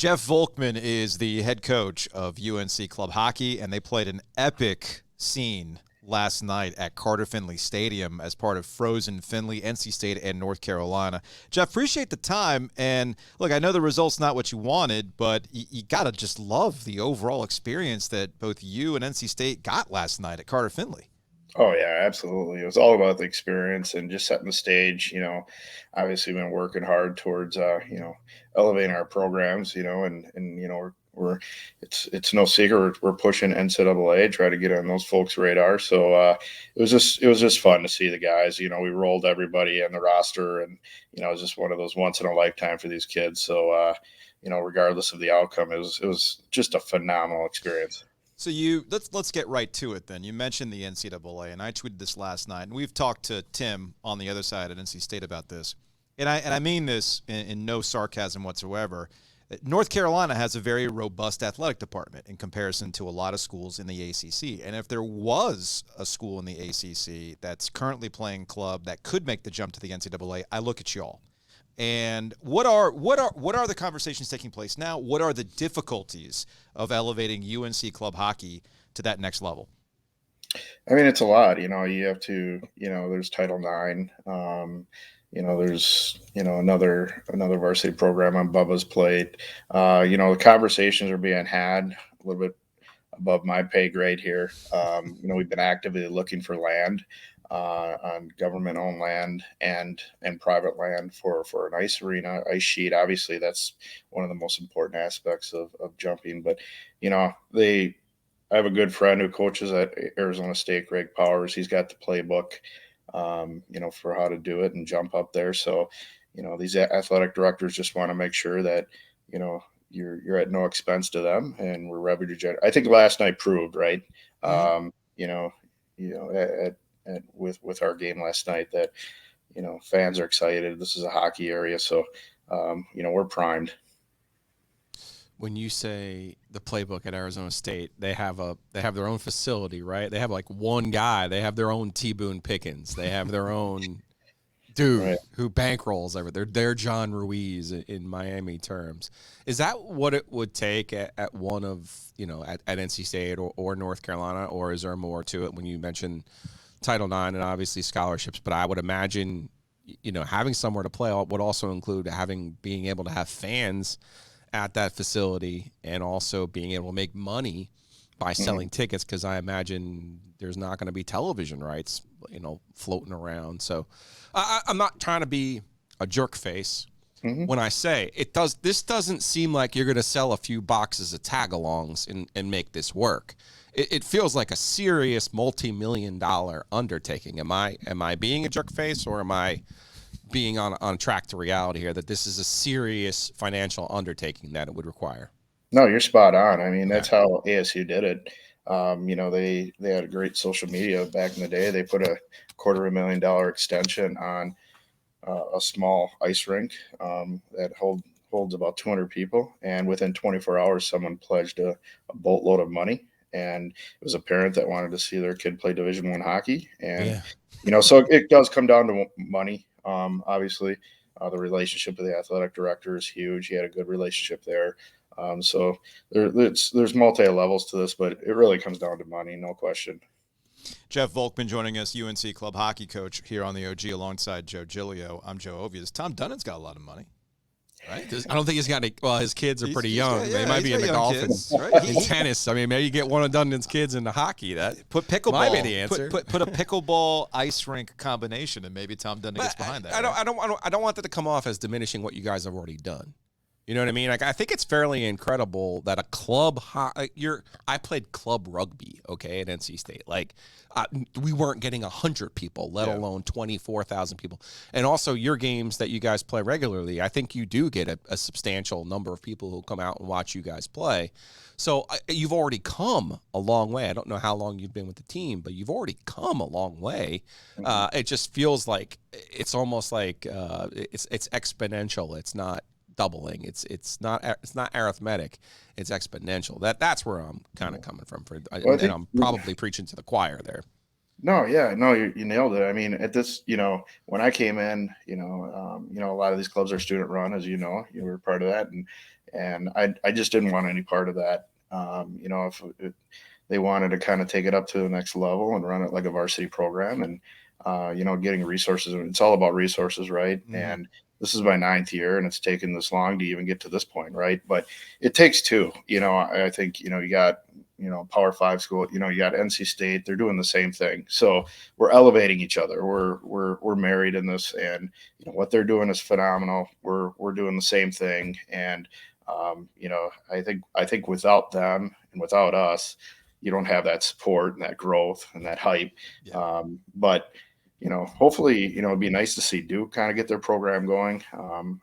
Jeff Volkman is the head coach of UNC Club Hockey, and they played an epic scene last night at Carter-Finley Stadium as part of Frozen Finley, NC State, and North Carolina. Jeff, appreciate the time. And look, I know the result's not what you wanted, but you got to just love the overall experience that both you and NC State got last night at Carter-Finley. Oh yeah, absolutely. It was all about the experience and just setting the stage. Obviously been working hard towards elevating our programs. We're it's no secret we're pushing NCAA, try to get on those folks' radar. So it was just fun to see the guys. We rolled everybody in the roster, and it was just one of those once in a lifetime for these kids. So regardless of the outcome, it was just a phenomenal experience. So let's get right to it then. You mentioned the NCAA, and I tweeted this last night, and we've talked to Tim on the other side at NC State about this, and I mean this in no sarcasm whatsoever. North Carolina has a very robust athletic department in comparison to a lot of schools in the ACC, and if there was a school in the ACC that's currently playing club that could make the jump to the NCAA, I look at y'all. And what are the conversations taking place now? What are the difficulties of elevating UNC club hockey to that next level? I mean, it's a lot. You have to. There's Title IX. There's another varsity program on Bubba's plate. The conversations are being had a little bit above my pay grade here. We've been actively looking for land. On government-owned land and private land for an ice arena, ice sheet. Obviously, that's one of the most important aspects of jumping. But, I have a good friend who coaches at Arizona State, Greg Powers. He's got the playbook, for how to do it and jump up there. So, these athletic directors just want to make sure that, you're at no expense to them, and we're revenue generating. I think last night proved, right? Mm-hmm. With our game last night that fans are excited. This is a hockey area, so we're primed. When you say the playbook at Arizona State, they have their own facility, right? They have like one guy. They have their own T. Boone Pickens. They have their own dude right. Who bankrolls everything. They're John Ruiz in Miami terms. Is that what it would take at one of at NC State or North Carolina, or is there more to it when you mention Title IX and obviously scholarships? But I would imagine, having somewhere to play would also include being able to have fans at that facility and also being able to make money by selling tickets, because I imagine there's not going to be television rights, floating around. So I'm not trying to be a jerk face when I say this doesn't seem like you're going to sell a few boxes of tag-alongs and make this work. It feels like a serious multi-million-dollar undertaking. Am I being a jerk face, or am I being on track to reality here that this is a serious financial undertaking that it would require? No, you're spot on. I mean, that's how ASU did it. They had a great social media back in the day. They put a $250,000 extension on a small ice rink that holds about 200 people, and within 24 hours, someone pledged a boatload of money. And it was a parent that wanted to see their kid play Division I hockey. And, so it does come down to money. Obviously, the relationship with the athletic director is huge. He had a good relationship there. So there's multi-levels to this, but it really comes down to money, no question. Jeff Volkman joining us, UNC club hockey coach here on the OG alongside Joe Giglio. I'm Joe Ovias. Tom Dunnan's got a lot of money. Right? I don't think he's got any. Well, his kids are pretty young. They might be in the Dolphins. Right? In tennis. I mean, maybe you get one of Dunnan's kids into hockey. That put pickleball. Might be the answer. Put a pickleball ice rink combination, and maybe Tom Dunnan gets behind that. I don't want that to come off as diminishing what you guys have already done. You know what I mean? Like, I think it's fairly incredible that a club I played club rugby, okay, at NC State. Like, we weren't getting 100 people, let alone 24,000 people. And also, your games that you guys play regularly, I think you do get a substantial number of people who come out and watch you guys play. So you've already come a long way. I don't know how long you've been with the team, but you've already come a long way. It just feels like it's almost like it's exponential. It's not doubling. It's not arithmetic. It's exponential. That's where I'm kind of coming from. And I'm probably preaching to the choir there. No, yeah, no, you nailed it. I mean, at this, when I came in, a lot of these clubs are student run, as you know, you were part of that, and I just didn't want any part of that. If they wanted to kind of take it up to the next level and run it like a varsity program, and getting resources. It's all about resources, right? Mhm. And this is my 9th year, and it's taken this long to even get to this point, right? But it takes two. I think you got Power Five school. You got NC State. They're doing the same thing. So we're elevating each other. We're married in this, and what they're doing is phenomenal. We're doing the same thing, and I think without them and without us, you don't have that support and that growth and that hype. Yeah. But hopefully, it'd be nice to see Duke kind of get their program going.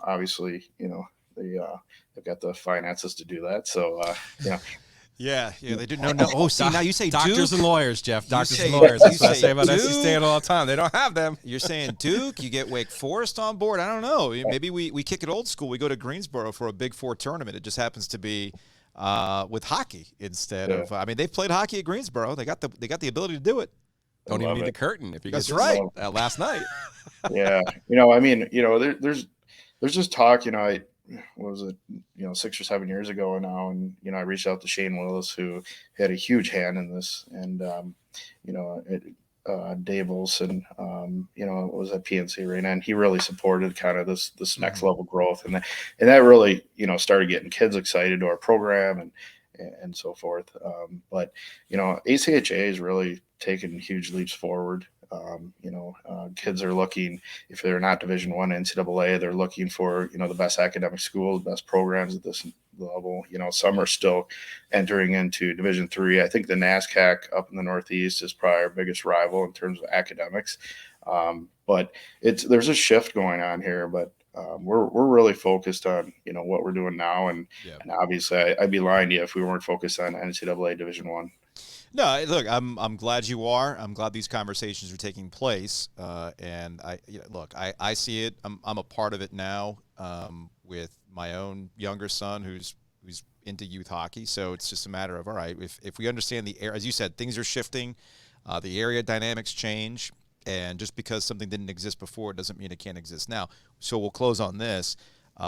Obviously, they've got the finances to do that. So, Yeah, they do. No. Oh, see, now you say doctors Duke. and lawyers, Jeff. Doctors say- and lawyers. That's you what I say say about NC Duke? State all the time. They don't have them. You're saying Duke, you get Wake Forest on board. I don't know. Maybe we kick it old school. We go to Greensboro for a Big Four tournament. It just happens to be with hockey instead of. I mean, they've played hockey at Greensboro. They got the ability to do it. Don't even love need the it. curtain if you That's guys right. last night. Yeah. There's just talk, what was it, 6 or 7 years ago now. And, I reached out to Shane Willis, who had a huge hand in this. And, Dave Olson, was at PNC Arena, and he really supported kind of this next level growth. And that really, started getting kids excited to our program and so forth. But, ACHA is really taken huge leaps forward. Kids are looking, if they're not Division I NCAA, they're looking for the best academic schools, best programs at this level. Some are still entering into Division III. I think the NASCAC up in the Northeast is probably our biggest rival in terms of academics. But there's a shift going on here. But we're really focused on what we're doing now, and obviously I'd be lying to you if we weren't focused on NCAA Division I. No, look, I'm glad you are. I'm glad these conversations are taking place. And I see it. I'm a part of it now with my own younger son who's into youth hockey. So it's just a matter of, all right, if we understand the air, as you said, things are shifting, the area dynamics change, and just because something didn't exist before doesn't mean it can't exist now. So we'll close on this.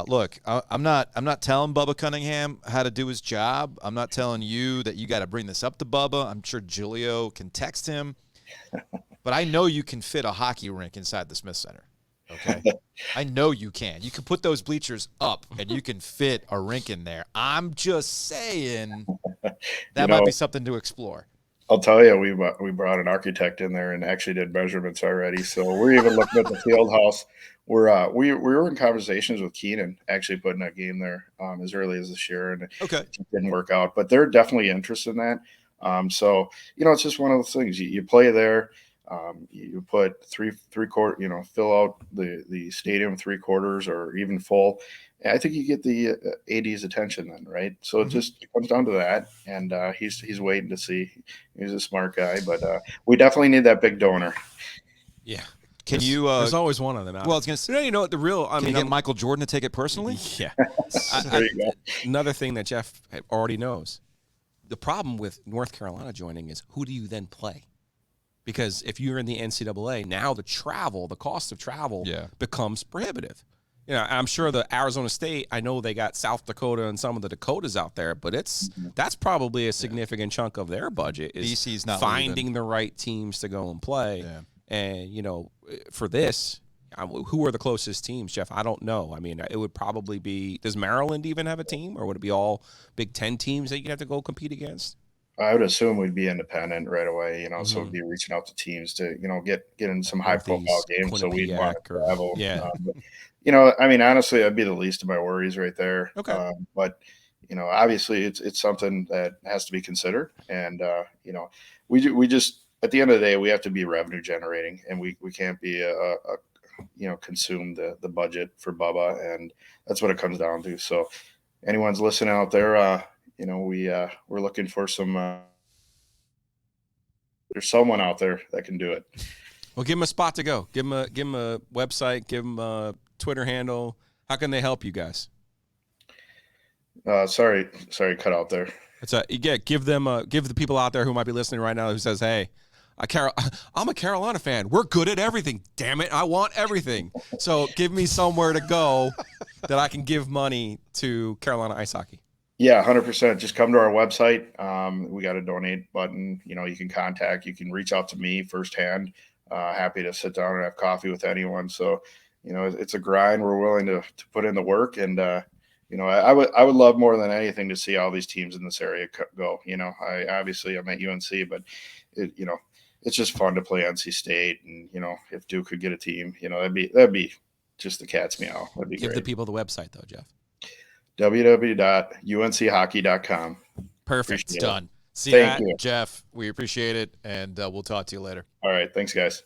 Look, I'm not telling Bubba Cunningham how to do his job. I'm not telling you that you got to bring this up to Bubba. I'm sure Julio can text him. But I know you can fit a hockey rink inside the Smith Center. Okay? I know you can. You can put those bleachers up, and you can fit a rink in there. I'm just saying that might be something to explore. I'll tell you, we brought an architect in there and actually did measurements already. So we're even looking at the field house. We were in conversations with Keenan, actually putting that game there as early as this year, and it didn't work out. But they're definitely interested in that. So it's just one of those things. You play there. You put three quarter, fill out the stadium 3/4 or even full. I think you get the AD's attention then, right? So it just comes down to that, and he's waiting to see. He's a smart guy, but we definitely need that big donor. Yeah. There's always one of them out. Well, I was going to say, you know what the real, I mean, get Michael Jordan to take it personally? Yeah. There you go. Another thing that Jeff already knows. The problem with North Carolina joining is, who do you then play? Because if you're in the NCAA, now the cost of travel becomes prohibitive. I'm sure the Arizona State, I know they got South Dakota and some of the Dakotas out there, but that's probably a significant chunk of their budget is BC's not finding leaving. the right teams to go and play. Yeah. And, for this, who are the closest teams, Jeff? I don't know. I mean, it would probably be, does Maryland even have a team, or would it be all Big Ten teams that you have to go compete against? I would assume we'd be independent right away, so we'd be reaching out to teams to, get in some high-profile games, so we'd want to travel. I mean, honestly, that'd be the least of my worries right there. Okay. But obviously, it's something that has to be considered, and we just at the end of the day, we have to be revenue generating, and we can't be consume the budget for Bubba, and that's what it comes down to. So, anyone's listening out there, we're looking for some. There's someone out there that can do it. Well, give them a spot to go. Give them a website. Give them a Twitter handle. How can they help you guys? Sorry, cut out there. Give the people out there who might be listening right now who says, "Hey, I'm a Carolina fan. We're good at everything. Damn it, I want everything. So give me somewhere to go that I can give money to Carolina ice hockey. Yeah, 100%. Just come to our website. We got a donate button. You can contact. You can reach out to me firsthand. Happy to sit down and have coffee with anyone. So, it's a grind. We're willing to put in the work, and I would love more than anything to see all these teams in this area go. I'm at UNC, but it's just fun to play NC State, and if Duke could get a team, that'd be just the cat's meow. That'd be Give great. the people the website though, Jeff. www.unchockey.com. Perfect. Done. See Thank that, you. Jeff. We appreciate it, and we'll talk to you later. All right. Thanks, guys.